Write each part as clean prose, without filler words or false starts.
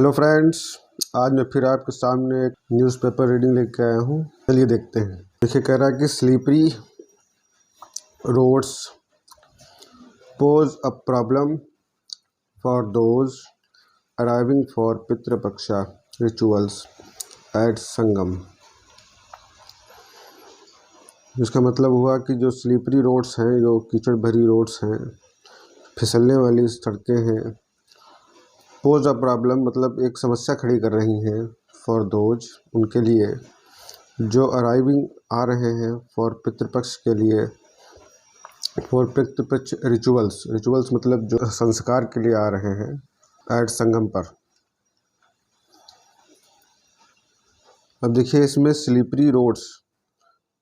Hello friends, आज मैं फिर आपके सामने एक न्यूज़पेपर रीडिंग लेके आया हूँ। चलिए देखते हैं। देखिए, कह रहा है कि slippery roads pose a problem for those arriving for Pitrupaksha rituals at Sangam. इसका मतलब हुआ कि जो स्लीपरी रोड्स हैं, जो कीचड़ भरी रोड्स हैं, फिसलने वाली सड़कें हैं, पोज अ प्रॉब्लम मतलब एक समस्या खड़ी कर रही हैं फॉर दोज उनके लिए जो अराइविंग आ रहे हैं फॉर पितृपक्ष के लिए, फॉर पितृपक्ष रिचुअल्स मतलब जो संस्कार के लिए आ रहे हैं एट संगम पर। अब देखिए, इसमें स्लीपरी रोड्स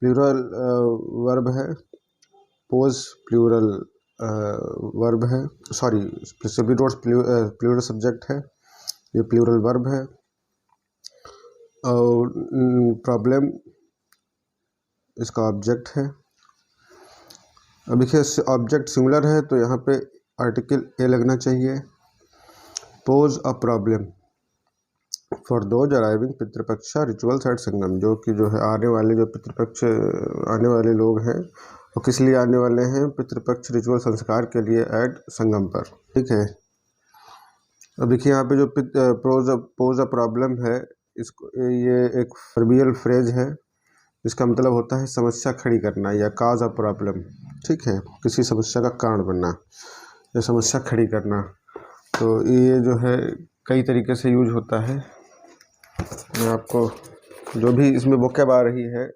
प्लूरल वर्ब है, पोज प्लूरल वर्ब है, sorry slippery roads plural subject है, ये प्लूरल वर्ब है, और प्रॉब्लम इसका ऑब्जेक्ट है। अब देखिए, ऑब्जेक्ट सिंगुलर है तो यहाँ पे आर्टिकल ए लगना चाहिए। Pose a problem for those arriving Pitrupaksha rituals at Sangam, जो कि जो है आने वाले जो पितृपक्ष आने वाले लोग हैं वो किस लिए आने वाले हैं? पितृपक्ष रिचुअल संस्कार के लिए एट संगम पर। ठीक है। अब देखिए, यहाँ पे जो पोज अ प्रॉब्लम है, इसको ये एक वर्बियल फ्रेज है। इसका मतलब होता है समस्या खड़ी करना या काज अ प्रॉब्लम। ठीक है, किसी समस्या का कारण बनना या समस्या खड़ी करना। तो ये जो है कई तरीके से यूज होता है। मैं आपको जो भी इसमें वोकैब आ रही है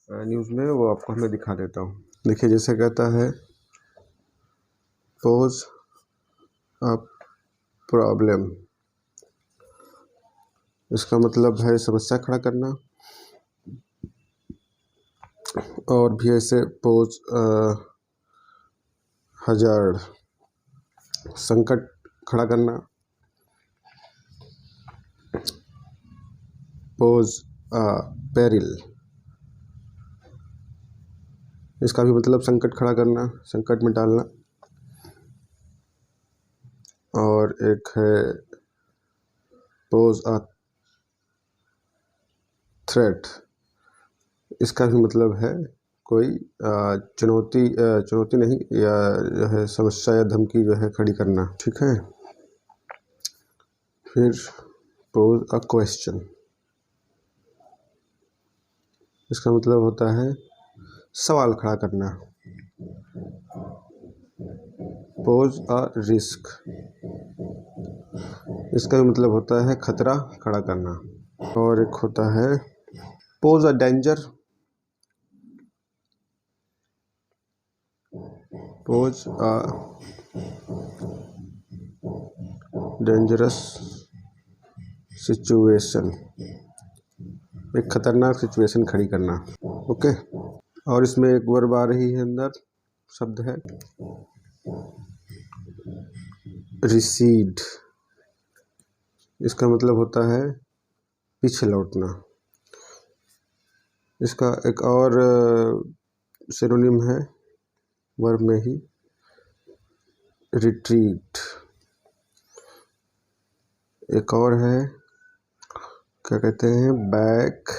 न्यूज़ में वो आपको मैं दिखा देता हूँ। देखिए, जैसे कहता है पोज अ प्रॉब्लम, इसका मतलब है समस्या खड़ा करना। और भी ऐसे पोज हजार्ड, संकट खड़ा करना। पोज पेरिल, इसका भी मतलब संकट खड़ा करना, संकट में डालना। और एक है पोज अ थ्रेट, इसका भी मतलब है कोई चुनौती नहीं, या जो है समस्या या धमकी जो है खड़ी करना। ठीक है। फिर पोज अ क्वेश्चन, इसका मतलब होता है सवाल खड़ा करना। पोज अ रिस्क, इसका भी मतलब होता है खतरा खड़ा करना। और एक होता है pose a danger, pose a dangerous situation, एक खतरनाक सिचुएशन खड़ी करना। ओके। और इसमें एक वर्ब आ रही है, अंदर शब्द है रिसीड, इसका मतलब होता है पीछे लौटना। इसका एक और सिनोनिम है वर्ब में ही, रिट्रीट। एक और है, क्या कहते हैं, बैक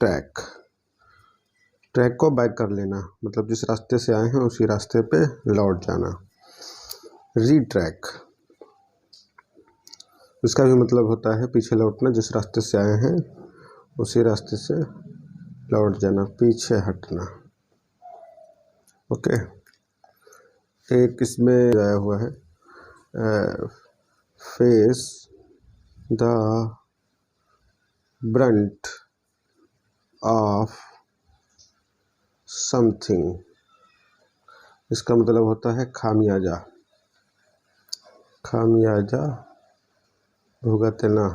ट्रैक, ट्रैक को बैक कर लेना, मतलब जिस रास्ते से आए हैं उसी रास्ते पे लौट जाना। रीट्रैक, इसका भी मतलब होता है पीछे लौटना, जिस रास्ते से आए हैं उसी रास्ते से लौट जाना, पीछे हटना। ओके। एक इसमें आया हुआ है face the Brunt of something, इसका मतलब होता है खामियाजा, खामियाजा भुगतना,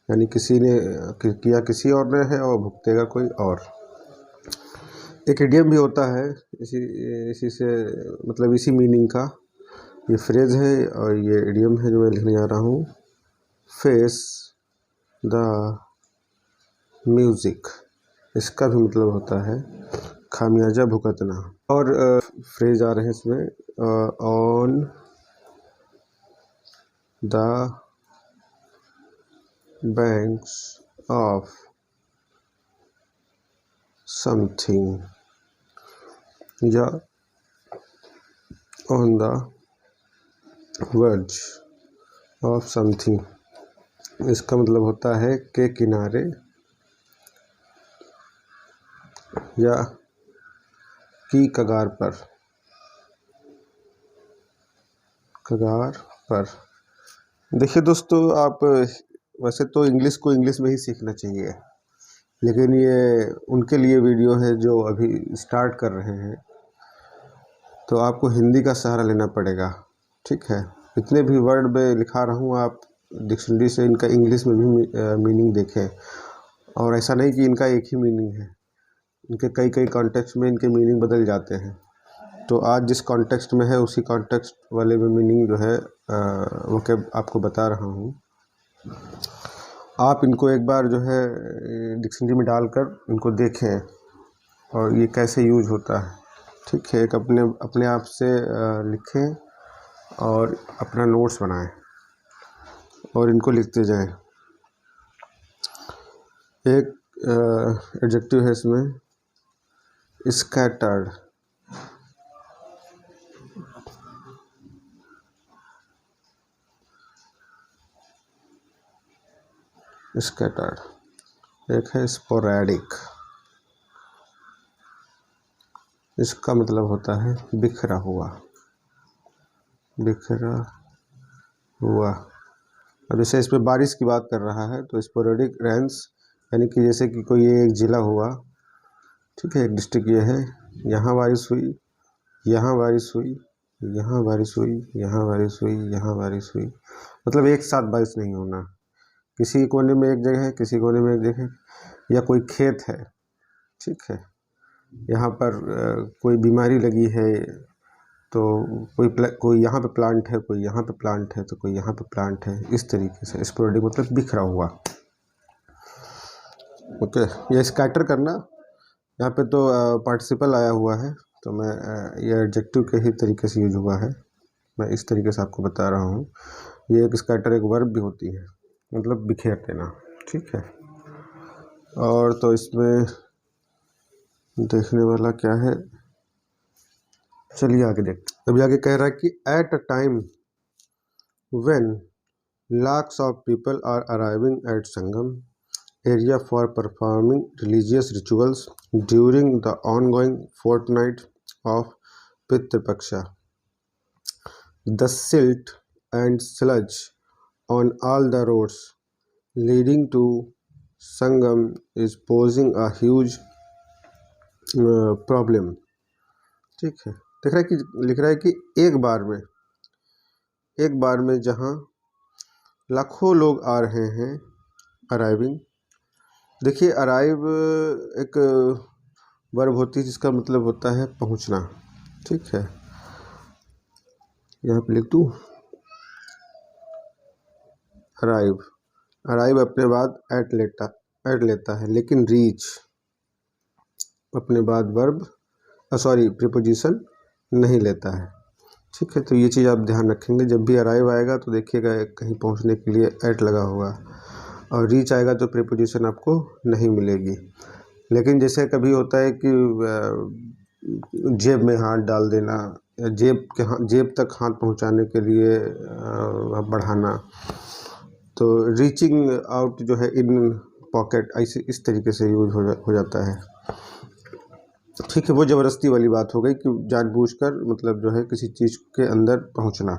यानी किसी ने किया किसी और ने है और भुगतेगा कोई और। एक इडियम भी होता है इसी से, मतलब इसी मीनिंग का ये फ्रेज है, और ये इडियम है जो मैं लिखने जा रहा हूँ, फेस द म्यूज़िक, इसका भी मतलब होता है खामियाजा भुगतना। और फ्रेज आ रहे हैं इसमें on the banks of something या on the verge of something. इसका मतलब होता है के किनारे या की कगार पर। कगार पर। देखिए दोस्तों, आप वैसे तो इंग्लिश को इंग्लिश में ही सीखना चाहिए, लेकिन ये उनके लिए वीडियो है जो अभी स्टार्ट कर रहे हैं, तो आपको हिंदी का सहारा लेना पड़ेगा। ठीक है, इतने भी वर्ड में लिखा रहा हूँ, आप डिक्शनरी से इनका इंग्लिश में भी मीनिंग देखें। और ऐसा नहीं कि इनका एक ही मीनिंग है, इनके कई कई कॉन्टेक्स्ट में इनके मीनिंग बदल जाते हैं। तो आज जिस कॉन्टेक्स्ट में है उसी कॉन्टेक्स्ट वाले में मीनिंग जो है वो क्या आपको बता रहा हूँ। आप इनको एक बार जो है डिक्शनरी में डालकर इनको देखें और ये कैसे यूज होता है। ठीक है, एक अपने आप से लिखें और अपना नोट्स बनाएं और इनको लिखते जाएं। एक एडजेक्टिव है इसमें, स्कैटर्ड। स्कैटर्ड। एक है स्पोरैडिक, इसका मतलब होता है बिखरा हुआ। बिखरा हुआ। अब जैसे इस पे बारिश की बात कर रहा है तो स्पोरैडिक रेन्स, यानी कि जैसे कि कोई एक ज़िला हुआ, ठीक है, एक डिस्ट्रिक्ट ये है, यहाँ बारिश हुई, यहाँ बारिश हुई, यहाँ बारिश हुई, यहाँ बारिश हुई, यहाँ बारिश हुई, मतलब एक साथ बारिश नहीं होना। किसी कोने में एक जगह है, किसी कोने में एक जगह, या कोई खेत है, ठीक है, यहाँ पर कोई बीमारी लगी है तो कोई यहाँ पे प्लांट है, कोई यहाँ पे प्लांट है, तो कोई यहाँ पे प्लांट है। इस तरीके से स्पोरैडिक मतलब बिखरा हुआ। ओके, ये स्कैटर करना, यहाँ पे तो पार्टिसिपल आया हुआ है, तो मैं ये एडजेक्टिव के ही तरीके से यूज हुआ है, मैं इस तरीके से आपको बता रहा हूँ। ये एक स्कैटर एक वर्ब भी होती है, मतलब बिखेर देना। ठीक है, और तो इसमें देखने वाला क्या है, चलिए आगे देखते। अभी आगे कह रहा है कि at a time when lakhs of people are arriving at Sangam area for performing religious rituals during the ongoing fortnight of Pitru Paksha, the silt and sludge on all the roads leading to Sangam is posing a huge problem। ठीक है, लिख रहा है कि एक बार में जहाँ लाखों लोग आ रहे हैं, अराइविंग। देखिए, अराइव एक वर्ब होती है जिसका मतलब होता है पहुंचना। ठीक है, यहाँ पे लिख दूँ, अराइव अपने बाद एट लेता है, लेकिन रीच अपने बाद वर्ब प्रीपोजिशन नहीं लेता है। ठीक है, तो ये चीज़ आप ध्यान रखेंगे, जब भी अराइव आएगा तो देखिएगा कहीं पहुंचने के लिए एट लगा होगा, और रीच आएगा तो प्रीपोजिशन आपको नहीं मिलेगी। लेकिन जैसे कभी होता है कि जेब में हाथ डाल देना, या जेब तक हाथ पहुंचाने के लिए बढ़ाना, तो रीचिंग आउट जो है इन पॉकेट, ऐसे इस तरीके से यूज हो जाता है। ठीक है, वो ज़बरदस्ती वाली बात हो गई कि जानबूझकर मतलब जो है किसी चीज़ के अंदर पहुंचना,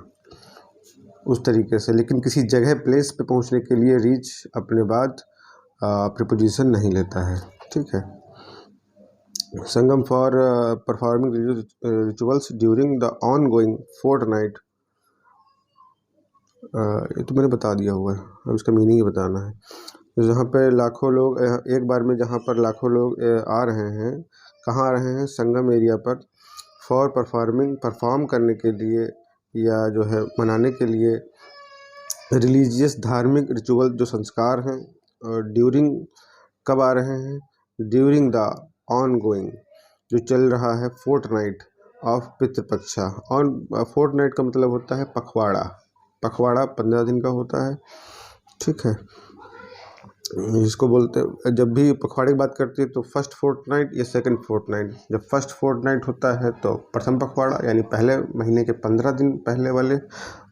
उस तरीके से। लेकिन किसी जगह प्लेस पे पहुंचने के लिए रीच अपने बाद प्रीपोजिशन नहीं लेता है। ठीक है, Sangam for performing rituals during the ongoing fortnight, ये तो मैंने बता दिया हुआ है, अब इसका मीनिंग ही बताना है। तो जहाँ पे लाखों लोग, एक बार में जहाँ पर लाखों लोग आ रहे हैं, कहाँ आ रहे हैं, संगम एरिया पर, फॉर परफॉर्म करने के लिए, या जो है मनाने के लिए, रिलीजियस धार्मिक रिचुअल जो संस्कार हैं, और ड्यूरिंग कब आ रहे हैं, ड्यूरिंग द ऑन गोइंग जो चल रहा है फोर्टनाइट ऑफ पितृपक्षा। ऑन फोर्टनाइट का मतलब होता है पखवाड़ा, पखवाड़ा 15 दिन का होता है, ठीक है। इसको बोलते हैं, जब भी पखवाड़े की बात करते हैं तो फर्स्ट फोर्टनाइट या सेकंड फोर्टनाइट। जब फर्स्ट फोर्टनाइट होता है तो प्रथम पखवाड़ा यानी पहले महीने के 15 दिन पहले वाले,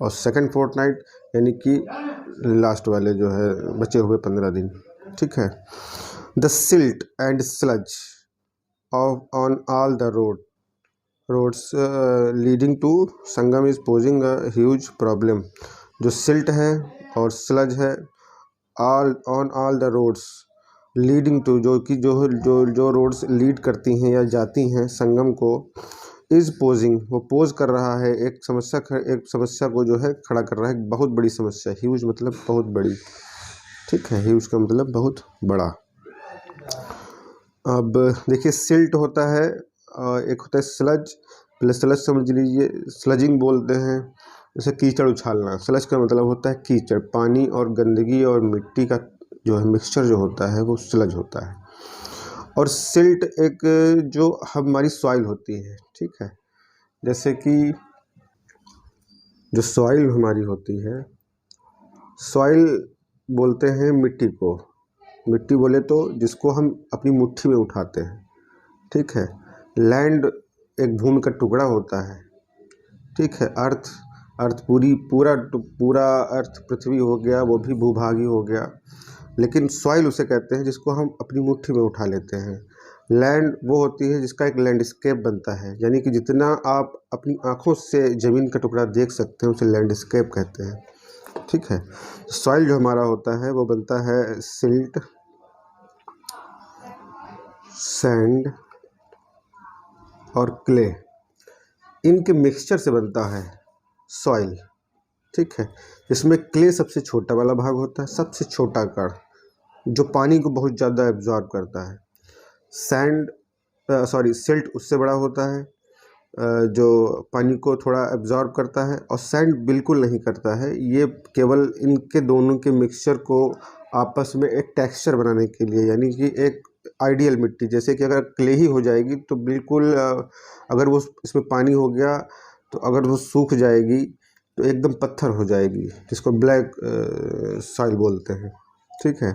और सेकंड फोर्टनाइट यानी कि लास्ट वाले जो है बचे हुए 15 दिन, ठीक है। The silt and sludge on all the roads leading to Sangam is posing a huge problem. जो सिल्ट है और स्लज है on all the roads leading to, जो कि जो रोड्स लीड करती हैं या जाती हैं संगम को, इज पोजिंग, वो पोज कर रहा है, एक समस्या को जो है खड़ा कर रहा है, एक बहुत बड़ी समस्या। ह्यूज मतलब बहुत बड़ी, ठीक है। ह्यूज का मतलब बहुत बड़ा। अब देखिए सिल्ट होता है, एक होता है स्लज। पहले स्लज समझ लीजिए, स्लजिंग बोलते हैं जैसे कीचड़ उछालना। स्लज का मतलब होता है कीचड़, पानी और गंदगी और मिट्टी का जो है मिक्सचर जो होता है वो स्लज होता है। और सिल्ट एक जो हमारी सॉइल होती है, ठीक है। जैसे कि जो सॉइल हमारी होती है, सॉइल बोलते हैं मिट्टी को। मिट्टी बोले तो जिसको हम अपनी मुट्ठी में उठाते हैं, ठीक है। लैंड एक भूमि का टुकड़ा होता है, ठीक है। अर्थ पूरा अर्थ पृथ्वी हो गया, वो भी भूभागी हो गया। लेकिन सॉइल उसे कहते हैं जिसको हम अपनी मुट्ठी में उठा लेते हैं। लैंड वो होती है जिसका एक लैंडस्केप बनता है, यानी कि जितना आप अपनी आँखों से ज़मीन का टुकड़ा देख सकते हैं उसे लैंडस्केप कहते हैं, ठीक है। सॉइल जो हमारा होता है वो बनता है सिल्ट, सैंड और क्ले, इनके मिक्सचर से बनता है सॉइल, ठीक है। इसमें क्ले सबसे छोटा वाला भाग होता है, सबसे छोटा कण जो पानी को बहुत ज़्यादा एब्जॉर्ब करता है। सिल्ट उससे बड़ा होता है, जो पानी को थोड़ा एब्जॉर्ब करता है, और सैंड बिल्कुल नहीं करता है। ये केवल इनके दोनों के मिक्सचर को आपस में एक टेक्सचर बनाने के लिए, यानी कि एक आइडियल मिट्टी, जैसे कि अगर क्ले ही हो जाएगी तो बिल्कुल अगर वो इसमें पानी हो गया तो अगर वो सूख जाएगी तो एकदम पत्थर हो जाएगी, जिसको ब्लैक सॉइल बोलते हैं, ठीक है।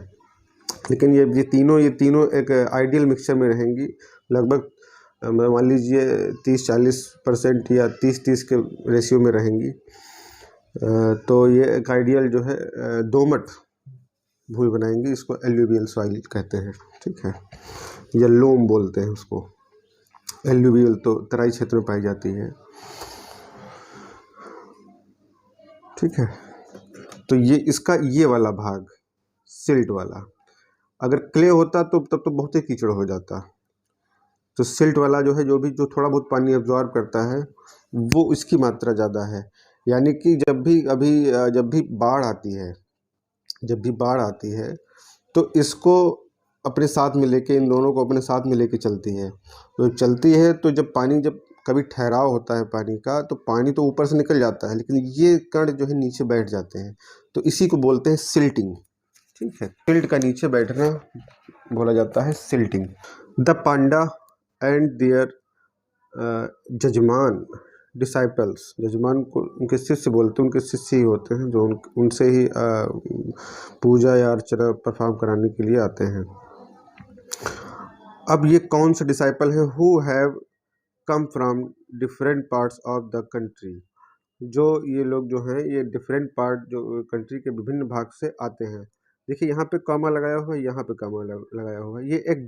लेकिन ये तीनों एक आइडियल मिक्सचर में रहेंगी, लगभग मान लीजिए 30-40% या 30-30 के रेशियो में रहेंगी। तो ये एक आइडियल जो है दोमट भूमि बनाएंगी, इसको एल्यूवियल सॉइल कहते हैं, ठीक है। या लोम बोलते हैं उसको। एल्यूवियल तो तराई क्षेत्र में पाई जाती है, ठीक है। तो ये इसका ये वाला भाग सिल्ट वाला, अगर क्ले होता तो तब तो बहुत ही कीचड़ हो जाता। तो सिल्ट वाला जो है जो थोड़ा बहुत पानी एब्जॉर्ब करता है वो इसकी मात्रा ज़्यादा है। यानी कि जब भी बाढ़ आती है तो इसको अपने साथ में लेके, इन दोनों को अपने साथ में लेके चलती है। तो चलती है तो जब कभी ठहराव होता है पानी का तो पानी तो ऊपर से निकल जाता है, लेकिन ये कण जो है नीचे बैठ जाते हैं, तो इसी को बोलते हैं सिल्टिंग, ठीक है। सिल्ट का नीचे बैठना बोला जाता है silting. The panda and their jajman disciples, जजमान को उनके शिष्य बोलते हैं, उनके शिष्य ही होते हैं जो उनसे ही पूजा या अर्चना परफॉर्म कराने के लिए आते हैं। अब ये कौन से डिसाइपल हैं? Who have come from different parts of the country, जो ये लोग जो हैं ये डिफरेंट पार्ट जो कंट्री के विभिन्न भाग से आते हैं। देखिए यहाँ पे कॉमा लगाया हुआ है, यहाँ पे कॉमा लगाया हुआ है। ये एक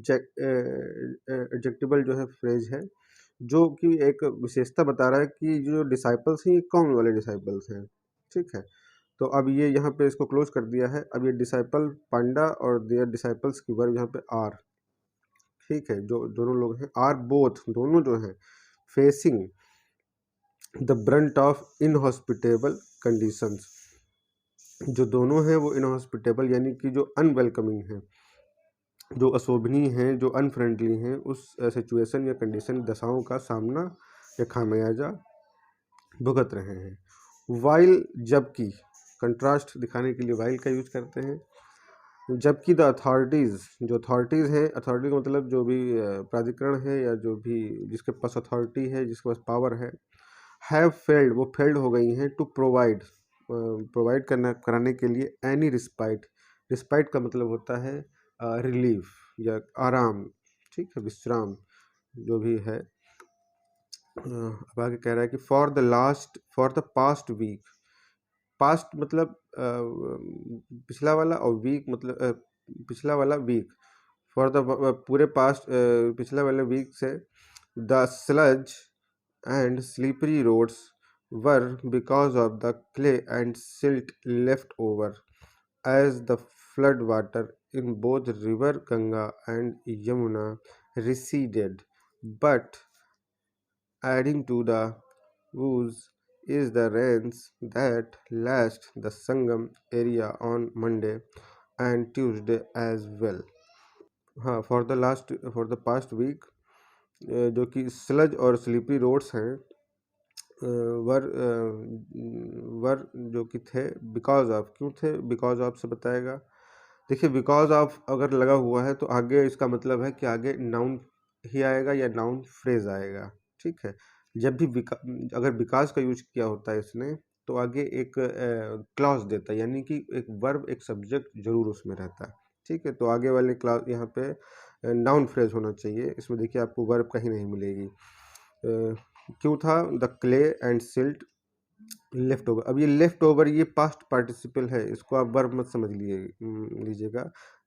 एडजेक्टिवल जो है फ्रेज है जो कि एक विशेषता बता रहा है कि जो डिसाइपल्स हैं ये कौन वाले डिसाइपल्स हैं, ठीक है। तो अब ये यहाँ पे इसको क्लोज कर दिया है। अब ये डिसाइपल पांडा और देयर डिसाइपल्स की वर्ब यहाँ पे आर, ठीक है। जो दोनों लोग हैं आर बोथ, दोनों जो हैं facing the Brunt of inhospitable conditions, जो दोनों हैं वो इनहॉस्पिटेबल यानी कि जो अनवेलकमिंग हैं, जो अशोभनीय हैं, जो अनफ्रेंडली हैं, उस सिचुएशन या कंडीशन दशाओं का सामना या खामियाजा भुगत रहे हैं। वाइल, जबकि, कंट्रास्ट दिखाने के लिए वाइल का यूज करते हैं। जबकि द अथॉरिटीज़, जो अथॉरिटीज़ हैं, अथॉरिटी का मतलब जो भी प्राधिकरण है या जो भी जिसके पास अथॉरिटी है, जिसके पास पावर है, हैव फेल्ड, वो फेल्ड हो गई हैं टू प्रोवाइड, प्रोवाइड कराने के लिए एनी रिस्पाइट। रिस्पाइट का मतलब होता है रिलीफ या आराम, ठीक है, विश्राम जो भी है। अब आगे कह रहा है कि for the past week. Past मतलब पिछला वाला, और वीक मतलब पिछला वाला वीक। फॉर द पूरे पास्ट पिछले वाले वीक से the sludge and slippery roads were because of the clay and silt left over as the flood water in both river Ganga and Yamuna receded. But adding to the woes is the rains that lashed the Sangam area on Monday and Tuesday as well. हाँ, for the past week जो कि sludge और slippery roads हैं, वर वर जो कि थे because of, क्यों थे बिकॉज ऑफ से बताएगा। देखिए बिकॉज ऑफ अगर लगा हुआ है तो आगे इसका मतलब है कि आगे नाउन ही आएगा या नाउन फ्रेज आएगा, ठीक है। जब भी अगर बिकॉज का यूज किया होता है इसने तो आगे एक क्लॉज देता है, यानी कि एक वर्ब एक सब्जेक्ट जरूर उसमें रहता है, ठीक है। तो आगे वाले क्लॉज यहाँ पे नाउन फ्रेज होना चाहिए। इसमें देखिए आपको वर्ब कहीं नहीं मिलेगी। क्यों था the clay and silt left over. अब ये लेफ्ट ओवर ये पास्ट पार्टिसिपल है, इसको आप वर्ब मत समझ लीजिएगा।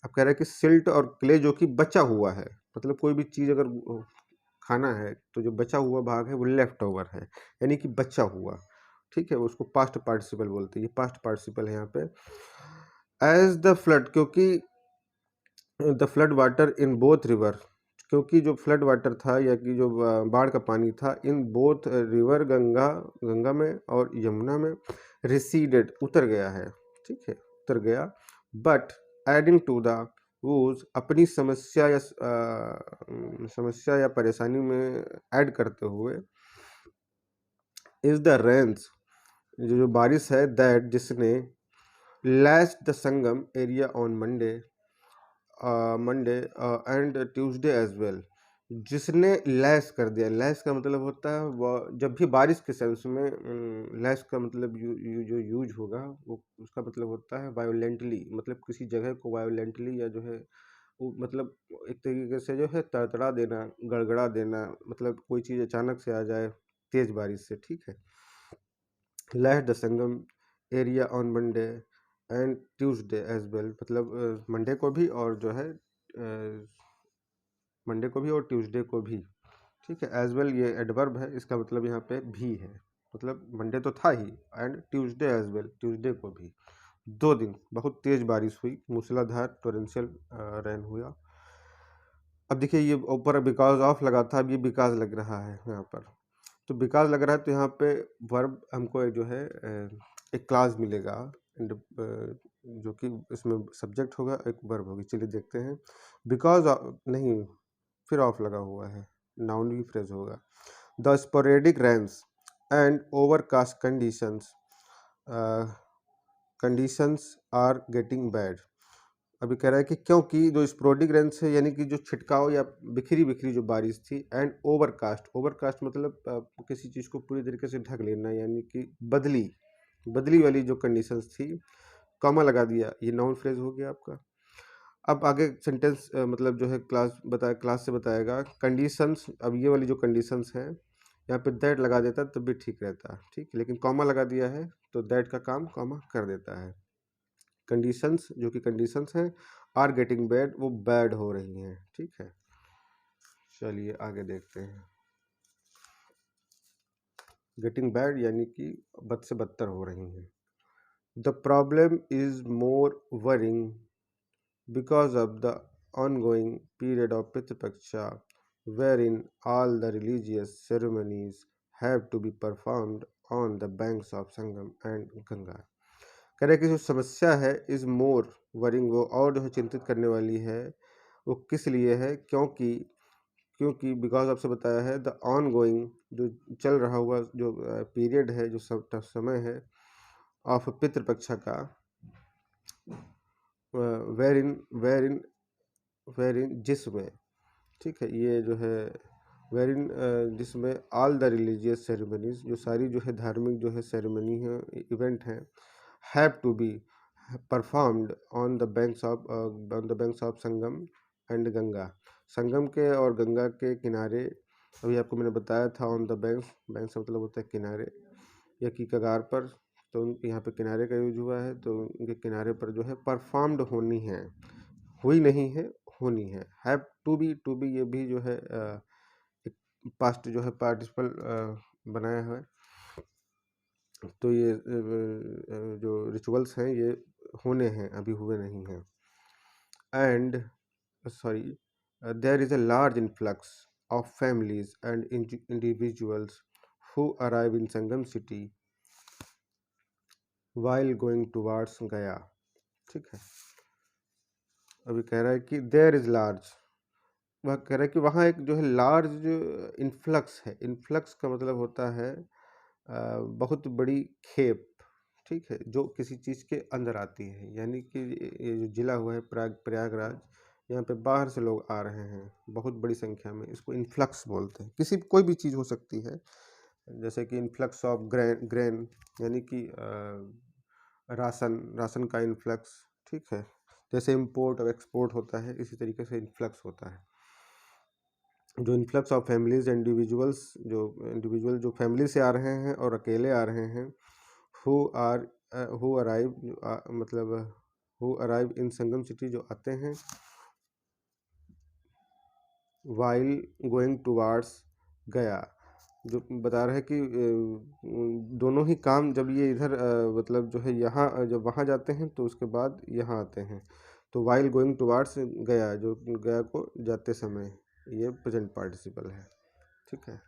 अब कह रहा है कि सिल्ट और क्ले जो कि बचा हुआ है, मतलब कोई भी चीज़ अगर खाना है तो जो बचा हुआ भाग है वो लेफ्ट ओवर है, यानी कि बचा हुआ, ठीक है। उसको पास्ट पार्टिसिपल बोलते हैं, ये पास्ट पार्टिसिपल है यहाँ पे। एज द फ्लड, क्योंकि the flood water in both river, क्योंकि जो फ्लड वाटर था या कि जो बाढ़ का पानी था इन बोथ रिवर गंगा में और यमुना में रिसीडेड उतर गया है, ठीक है, उतर गया। But adding to the woes, अपनी समस्या या परेशानी में ऐड करते हुए, इज द रेन्स, जो बारिश है, दैट जिसने lashed the Sangam area on Monday and Tuesday as well, जिसने लैस कर दिया। लैस का मतलब होता है वह, जब भी बारिश के सेंस में लैस का मतलब जो यूज होगा वो उसका मतलब होता है वायोलेंटली, मतलब किसी जगह को वायोलेंटली या जो है वो मतलब एक तरीके से जो है तड़तड़ा देना, गड़गड़ा देना, मतलब कोई चीज़ अचानक से आ जाए तेज बारिश से, ठीक है। Lash the Sangam area on Monday and Tuesday as well, मतलब मंडे को भी और जो है मंडे को भी और ट्यूसडे को भी, ठीक है। एज वेल ये एडवर्ब है, इसका मतलब यहाँ पे भी है, मतलब मंडे तो था ही and Tuesday as well, Tuesday को भी। 2 दिन बहुत तेज बारिश हुई, मूसलाधार टोरेंशियल रेन हुआ। अब देखिए ये ऊपर बिकॉज ऑफ लगा था, अब ये बिकॉज लग रहा है यहाँ पर। तो बिकॉज लग रहा है तो यहाँ पे वर्ब हमको जो है एक क्लास मिलेगा, एंड जो कि इसमें सब्जेक्ट होगा, एक वर्ब होगी। चलिए देखते हैं। बिकॉज नहीं, फिर ऑफ लगा हुआ है, नाउन भी फ्रेज होगा। The sporadic rains and overcast conditions are getting bad. अभी कह रहा है कि क्योंकि जो स्पोरेडिक रेन्स है यानी कि जो छिटकाव या बिखरी बिखरी जो बारिश थी, एंड ओवरकास्ट, ओवरकास्ट मतलब किसी चीज़ को पूरी तरीके से ढक लेना, यानी कि बदली बदली वाली जो कंडीशंस थी, कॉमा लगा दिया, ये नाउन फ्रेज हो गया आपका। अब आगे सेंटेंस मतलब जो है क्लास से बताएगा कंडीशंस। अब ये वाली जो कंडीशंस है यहाँ पे दैट लगा देता तब भी ठीक रहता, ठीक, लेकिन कॉमा लगा दिया है तो दैट का काम कॉमा कर देता है। कंडीशंस जो कि कंडीशंस हैं आर गेटिंग बैड, वो बैड हो रही हैं, ठीक है। चलिए आगे देखते हैं। गेटिंग बैड यानी कि बद से बदतर हो रही हैं। The problem is more worrying because of the ongoing period of Pitru Paksha, wherein all the religious ceremonies have to be performed on the banks of Sangam and Ganga। कह रहे कि जो समस्या है इज मोर वरिंग, वो और जो है चिंतित करने वाली है, वो किस लिए है, क्योंकि क्योंकि बिकॉज आपसे बताया है द ऑन गोइंग, जो चल रहा हुआ जो पीरियड है, जो समय है ऑफ पितृपक्षा का, वेरिन वेरिन वेरिन जिसमें, ठीक है, ये जो है वेरिन जिसमें ऑल द रिलीजियस सेरेमनीज, जो सारी जो है धार्मिक जो है सेरेमनी है, इवेंट हैं, have to be performed on the banks of Sangam and Ganga. Sangam के और गंगा के किनारे, अभी आपको मैंने बताया था ऑन द बैंक्स, बैंक्स मतलब होता है किनारे या की कगार पर, तो यहाँ पे किनारे का यूज हुआ है, तो उनके किनारे पर जो है परफॉर्म्ड होनी है, हुई नहीं है, होनी है। हैव टू बी ये भी जो है एक पास्ट जो है पार्टिसिपल बनाया हुआ है, तो ये जो रिचुअल्स हैं ये होने हैं, अभी हुए नहीं हैं। And sorry there is a large influx of families and individuals who arrive in Sangam city while going towards गया। ठीक है, अभी कह रहा है कि देयर इज लार्ज, वह कह रहा है कि वहाँ एक जो है लार्ज इन्फ्लक्स है। इन्फ्लक्स का मतलब होता है बहुत बड़ी खेप, ठीक है, जो किसी चीज़ के अंदर आती है, यानी कि ये जो जिला हुआ है प्रयागराज, यहाँ पे बाहर से लोग आ रहे हैं बहुत बड़ी संख्या में, इसको इन्फ्लक्स बोलते हैं। किसी कोई भी चीज़ हो सकती है, जैसे कि इन्फ्लक्स ऑफ ग्रेन यानी कि राशन का इन्फ्लक्स, ठीक है, जैसे इम्पोर्ट और एक्सपोर्ट होता है, इसी तरीके से इन्फ्लक्स होता है। जो इन्फ्लक्स ऑफ फैमिलीज इंडिविजुअल्स, जो इंडिविजुअल जो फैमिली से आ रहे हैं और अकेले आ रहे हैं, हु अराइव मतलब who arrive in Sangam city, जो आते हैं, वाइल गोइंग टुवार्ड्स गया, जो बता रहे हैं कि दोनों ही काम जब ये इधर मतलब जो है यहाँ जब वहाँ जाते हैं तो उसके बाद यहाँ आते हैं, तो वाइल गोइंग टुवार्ड्स गया, जो गया को जाते समय, ये प्रेजेंट पार्टिसिपल है। ठीक है,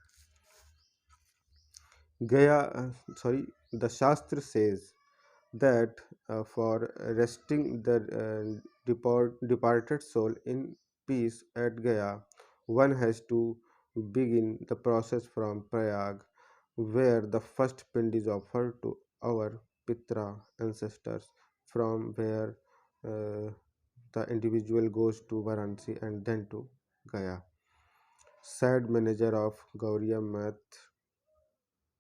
गया सॉरी द शास्त्र says that for resting the departed soul in peace at Gaya, one has to begin the process from Prayag, where the first pind is offered to our Pitra ancestors, from where uh, the individual goes to Varanasi and then to Gaya, said manager of Gauriya Math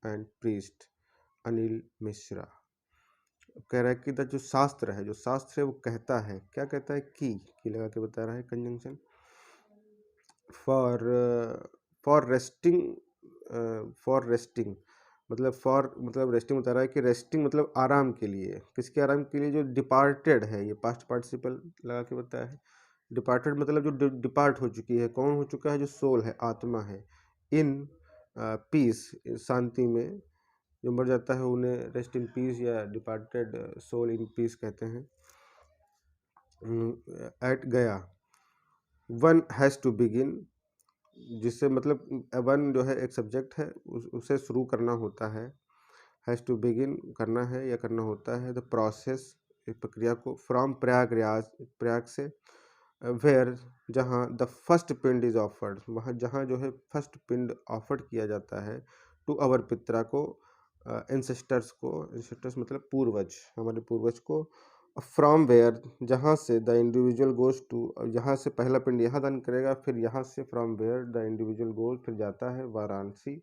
and priest Anil Mishra. कह रहा है कि जो शास्त्र है, जो शास्त्र है वो कहता है, क्या कहता है, की लगा के बता रहा है, conjunction, for resting, for resting मतलब फॉर मतलब रेस्टिंग बता रहा है कि रेस्टिंग मतलब आराम के लिए, किसके आराम के लिए, जो डिपार्टेड है, ये पास्ट पार्टिसिपल लगा के बताया है। डिपार्टेड मतलब जो डिपार्ट हो चुकी है, कौन हो चुका है, जो सोल है, आत्मा है, इन पीस शांति में, जो मर जाता है उन्हें रेस्ट इन पीस या डिपार्टेड सोल इन पीस कहते हैं। एट गया, वन हैज़ टू बिगिन, जिससे मतलब वन जो है एक सब्जेक्ट है, उसे शुरू करना होता है, हैज़ टू बिगिन करना है या करना होता है, द प्रोसेस एक प्रक्रिया को, फ्रॉम प्रयाग से, वेयर जहाँ द फर्स्ट पिंड इज ऑफर्ड, वहाँ जहाँ जो है फर्स्ट पिंड ऑफर्ड किया जाता है, टू अवर पित्रा को, एंसेस्टर्स को, एंसेस्टर्स मतलब पूर्वज, हमारे पूर्वज को, फ्रॉम वेयर जहाँ से, द इंडिविजुअल गोज टू, यहाँ से पहला पिंड यहाँ दान करेगा, फिर यहाँ से from where the individual goes, फिर जाता है वाराणसी,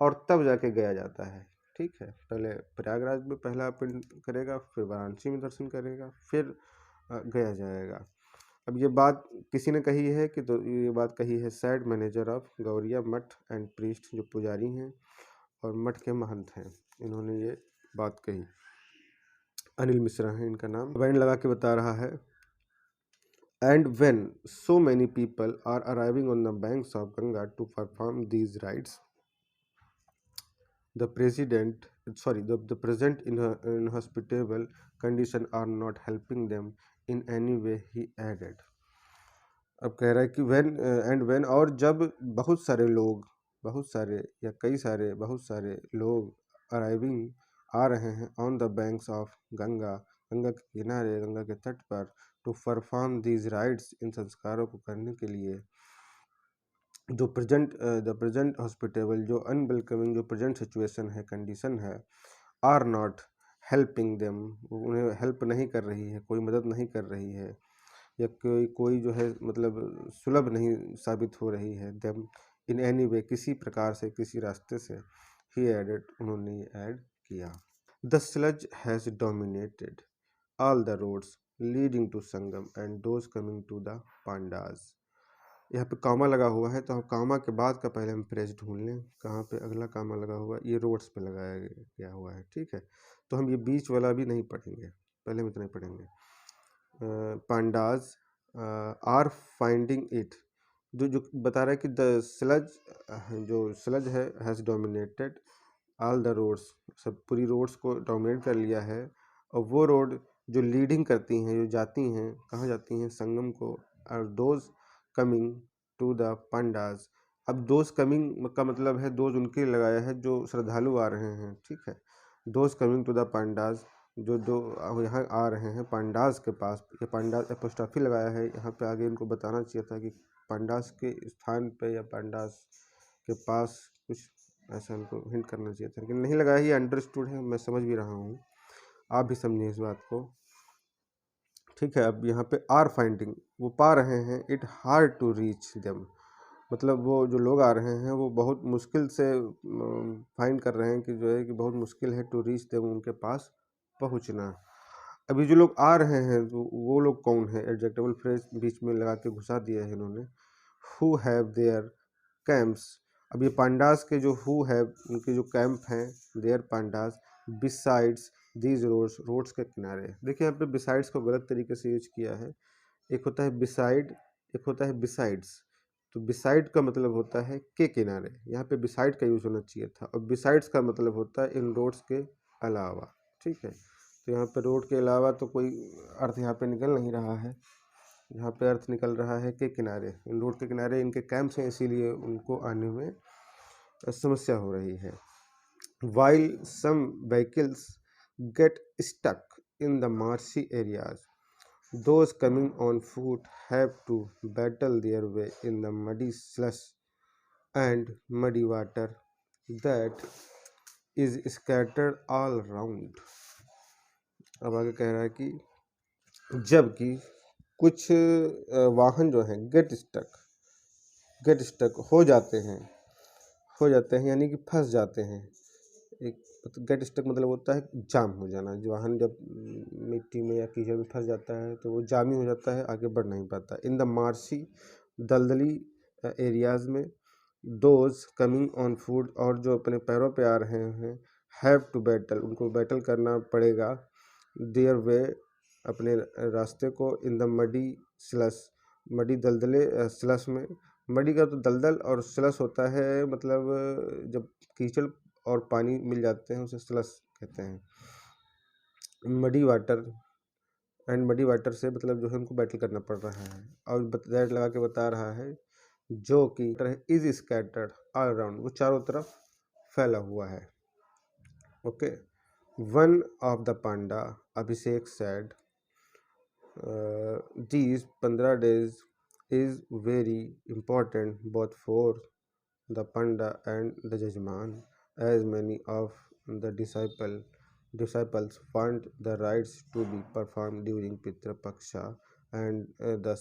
और तब जाके गया जाता है। ठीक है, पहले प्रयागराज में पहला पिंड करेगा, फिर वाराणसी में दर्शन करेगा, फिर गया जाएगा। अब ये बात किसी ने कही है कि, तो ये बात कही है सैड मैनेजर ऑफ गौरिया मठ एंड प्रीस्ट, जो पुजारी हैं और मठ के महंत हैं, इन्होंने ये बात कही। अनिल मिश्रा है इनका नाम। बैंड लगा के बता रहा है, and when so many people are arriving on the banks of Ganga to perform these rites, the present inhospitable condition are not helping them in any way, he added। अब कह रहा है कि when और जब बहुत सारे लोग, बहुत सारे या कई सारे, बहुत सारे लोग अराइविंग आ रहे हैं, on the banks of Ganga, Ganga के किनारे, गंगा के तट पर, टू परफॉर्म दीज राइट्स, इन संस्कारों को करने के लिए, जो द प्रेजेंट हॉस्पिटेबल, जो अनवेलकमिंग, जो प्रेजेंट सिचुएशन है, कंडीशन है, आर नॉट हेल्पिंग देम, उन्हें हेल्प नहीं कर रही है, कोई मदद नहीं कर रही है, या कोई जो है मतलब सुलभ नहीं साबित हो रही है, देम इन एनी वे, किसी प्रकार से, किसी रास्ते से, ही एडेड, उन्होंने ये ऐड किया। The sludge has dominated all the roads leading to Sangam and those coming to the pandas। यहाँ पे कामा लगा हुआ है, तो हम कामा के बाद का पहले हम फ्रेज ढूंढ लें। कहाँ पे अगला कामा लगा हुआ है? ये रोड्स पे लगाया गया हुआ है, ठीक है। तो हम ये बीच वाला भी नहीं पढ़ेंगे, पहले हम इतना ही पढ़ेंगे। पांडाज आर फाइंडिंग इट, जो बता रहा है कि द स्लज, जो स्लज है, has dominated all the roads, सब पूरी रोड्स को डोमिनेट कर लिया है। और वो रोड जो लीडिंग करती हैं, जो जाती हैं, कहाँ जाती हैं? संगम को। और those coming to the pandas, अब दोज कमिंग का मतलब है दोज उनके लगाया है जो श्रद्धालु आ रहे हैं, ठीक है। Those coming to the pandas, जो यहाँ आ रहे हैं पांडाज के पास। ये पांडाज एपोस्ट्रॉफी लगाया है यहाँ पे, आगे इनको बताना चाहिए था कि पांडाज के स्थान पे या पांडाज के पास, कुछ ऐसा उनको हिंट करना चाहिए था, लेकिन नहीं लगाया। ये अंडरस्टूड है, मैं समझ भी रहा हूँ, आप भी समझिए इस बात को, ठीक है। अब यहाँ पे आर फाइंडिंग, वो पा रहे हैं, it hard to reach them, मतलब वो जो लोग आ रहे हैं वो बहुत मुश्किल से फाइंड कर रहे हैं कि जो है कि बहुत मुश्किल है टू रीच देम, उनके पास पहुँचना। अभी जो लोग आ रहे हैं तो वो लोग कौन है? एडजेक्टिवल फ्रेज बीच में लगा के घुसा दिया है इन्होंने। हु हैव देयर कैंप्स, अब ये पांडास के जो हु है, उनके जो कैंप हैं, their pandas besides these roads, roads के किनारे। देखिए यहाँ पे बिसाइड्स को गलत तरीके से यूज किया है। एक होता है बिसाइड, एक होता है बिसाइड्स। तो बिसाइड का मतलब होता है के किनारे, यहाँ पे बिसाइड का यूज होना चाहिए था, और बिसाइड्स का मतलब होता है इन रोड्स के अलावा, ठीक है। तो यहाँ पे रोड के अलावा तो कोई अर्थ यहाँ पे निकल नहीं रहा है, यहाँ पे अर्थ निकल रहा है के किनारे, इन रोड के किनारे इनके कैंप्स हैं, इसीलिए उनको आने में समस्या हो रही है। While some vehicles get stuck in the marshy areas, those coming on foot have to battle their way in the muddy slush and muddy water that is scattered all around। अब आगे कह रहा है कि जबकि कुछ वाहन जो हैं गेट स्टक हो जाते हैं यानी कि फंस जाते हैं। एक गेट स्टक मतलब होता है जाम हो जाना, जो वाहन जब मिट्टी में या कीचड़ में फंस जाता है तो वो जामी हो जाता है, आगे बढ़ नहीं पाता। इन द मार्शी, दलदली एरियाज में, दोज कमिंग ऑन फूट, और जो अपने पैरों पे आ रहे हैं, हैव टू बैटल, उनको बैटल करना पड़ेगा, देयर वे, अपने रास्ते को, इन द मडी स्लस, मडी दलदले स्लस में। मडी का तो दलदल, और स्लस होता है मतलब जब कीचड़ और पानी मिल जाते हैं उसे स्लस कहते हैं। Muddy water, and muddy water से मतलब जो है उनको बैटल करना पड़ रहा है। और दैट लगा के बता रहा है जो कि इज स्कैटर्ड ऑल अराउंड, वो चारों तरफ फैला हुआ है। Okay. One of the Panda Abhishek sad these 15 days is very important both for the panda and the jajman, as many of the disciples want the rites to be performed during Pitra Paksha, and the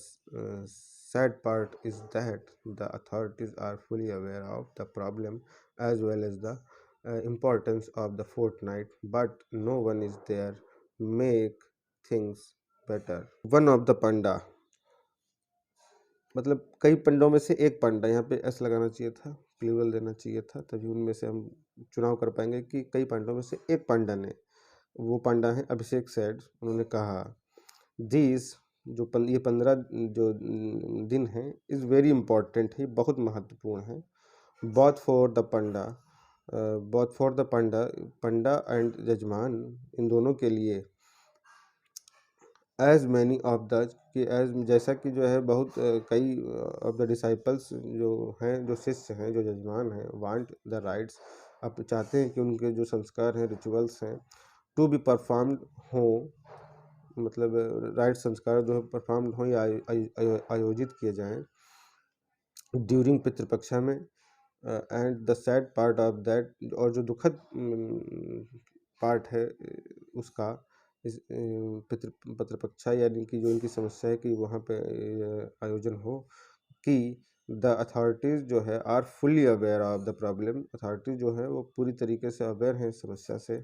sad part is that the authorities are fully aware of the problem as well as the importance of the fortnight, but no one is there make things better। One of the panda मतलब कई पंडों में से एक पांडा, यहाँ पे S लगाना चाहिए था, प्लूरल देना चाहिए था, तभी उनमें से हम चुनाव कर पाएंगे कि कई पांडों में से एक पांडा ने, वो पांडा है अभिषेक सैड, उन्होंने कहा दिस, ये 15 जो दिन हैं, इज़ वेरी इम्पॉर्टेंट है, बहुत महत्वपूर्ण है, both for the Panda and जजमान, इन दोनों के लिए, एज मैनी ऑफ द, कि एज जैसा कि जो है बहुत कई ऑफ द डिसाइपल्स जो हैं, जो शिष्य हैं, जो जजमान हैं, वांट द राइट्स, अब चाहते हैं कि उनके जो संस्कार हैं, रिचुअल्स हैं, टू बी परफॉर्म्ड हो, मतलब राइट संस्कार जो है परफॉर्म्ड हो या आयोजित किए जाएं ड्यूरिंग पितृपक्षा में। And the sad part of that, और जो दुखद पार्ट है उसका, इस पितृपक्षा यानी कि जो इनकी समस्या है कि वहाँ पे आयोजन हो, कि द अथॉरिटीज़ जो है are fully aware of the problem, authorities जो है वो पूरी तरीके से अवेयर हैं इस समस्या से,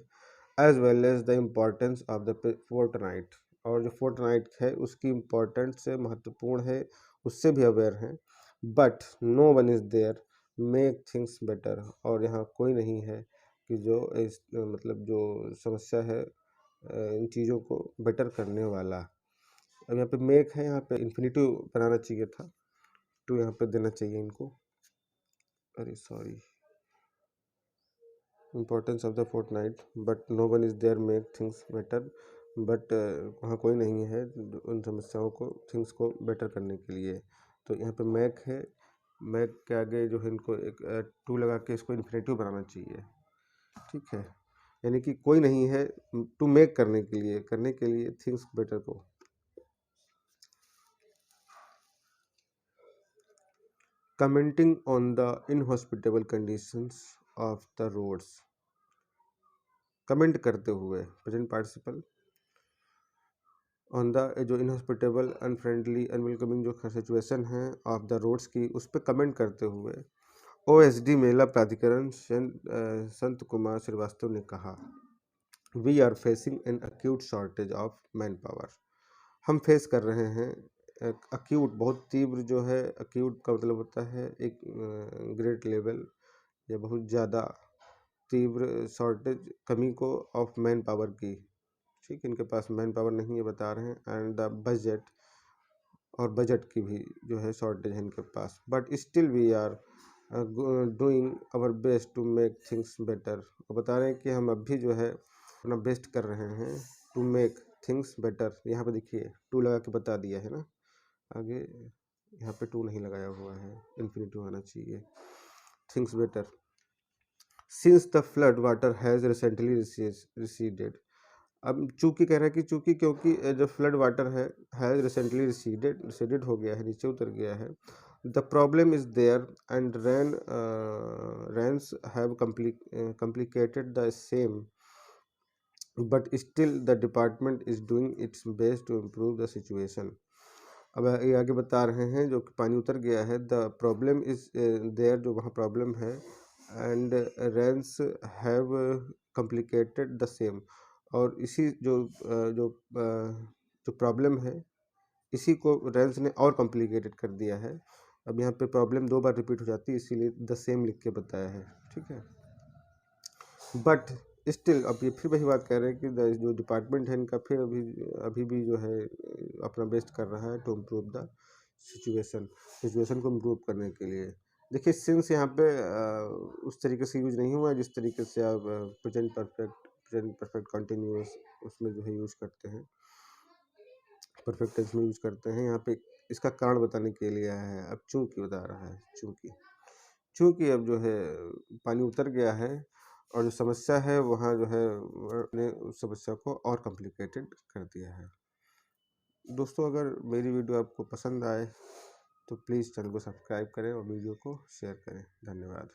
as well as the importance of the fortnight, और जो फोर्टनाइट है उसकी इम्पोर्टेंस से महत्वपूर्ण है उससे भी अवेयर हैं। But no one is there make things better, और यहाँ कोई नहीं है कि जो इस मतलब जो समस्या है इन चीज़ों को बेटर करने वाला। अब यहाँ पे मेक है, यहाँ पे इन्फिनिटिव बनाना चाहिए था, टू यहाँ पे देना चाहिए इनको, अरे sorry, importance of the fortnight but no one is there make things better, but वहाँ कोई नहीं है उन समस्याओं को थिंग्स को बेटर करने के लिए। तो यहाँ पे मैक है, मैक के आगे जो है इनको एक टू लगा के इसको इन्फिनेटिव बनाना चाहिए, ठीक है, यानी कि कोई नहीं है टू मेक करने के लिए थिंग्स बेटर को। Commenting on the inhospitable conditions of the roads, comment करते हुए प्रेजेंट पार्टिसिपल ऑन द जो इनहॉस्पिटेबल अनफ्रेंडली अनवेलकमिंग जो सिचुएशन है ऑफ द रोड्स की, उस पर कमेंट करते हुए ओएसडी मेला प्राधिकरण संत कुमार श्रीवास्तव ने कहा, we are facing an acute shortage of man power, हम फेस कर रहे हैं अक्यूट बहुत तीव्र जो है, अक्यूट का मतलब होता है एक ग्रेट लेवल या बहुत ज़्यादा तीव्र शॉर्टेज कमी को ऑफ मैन पावर की, ठीक, इनके पास मैन पावर नहीं है बता रहे हैं, एंड द बजट, और बजट की भी जो है शॉर्टेज है इनके पास, but still we are doing our best to make things better, और बता रहे हैं कि हम अब भी जो है अपना बेस्ट कर रहे हैं टू मेक थिंग्स बेटर। यहाँ पे देखिए टू लगा के बता दिया है ना, आगे यहाँ पे टू नहीं लगाया हुआ है, इन्फिनिटिव आना चाहिए, things better since the flood water has recently receded. अब चूंकि कह रहा है कि चूंकि क्योंकि जो फ्लड वाटर है रिसेंटली रिसीडेड हो गया है, नीचे उतर गया है, the problem is there and rains have complicated the same, but still the department is doing its best to improve the situation. अब ये आगे बता रहे हैं जो पानी उतर गया है, द प्रॉब्लम इज देयर, जो वहाँ प्रॉब्लम है, and Reigns have complicated the same, और इसी जो प्रॉब्लम है इसी को रेंस ने और कॉम्प्लिकेटेड कर दिया है। अब यहाँ पे प्रॉब्लम दो बार रिपीट हो जाती है इसीलिए द सेम लिख के बताया है, ठीक है, बट स्टिल अब ये फिर वही बात कह रहे हैं कि जो डिपार्टमेंट है इनका फिर अभी भी जो है अपना बेस्ट कर रहा है टू इम्प्रूव द सिचुएशन को इम्प्रूव करने के लिए। देखिए सिंस यहाँ पे उस तरीके से यूज नहीं हुआ है जिस तरीके से आप प्रेजेंट परफेक्ट कंटिन्यूअस उसमें जो है यूज करते हैं, परफेक्ट टेंस में यूज करते हैं। यहाँ पे इसका कारण बताने के लिए आया है, अब चूंकि बता रहा है, चूंकि अब जो है पानी उतर गया है और जो समस्या है वहाँ जो है ने उस समस्या को और कॉम्प्लिकेटेड कर दिया है। दोस्तों अगर मेरी वीडियो आपको पसंद आए तो प्लीज़ चैनल को सब्सक्राइब करें और वीडियो को शेयर करें। धन्यवाद।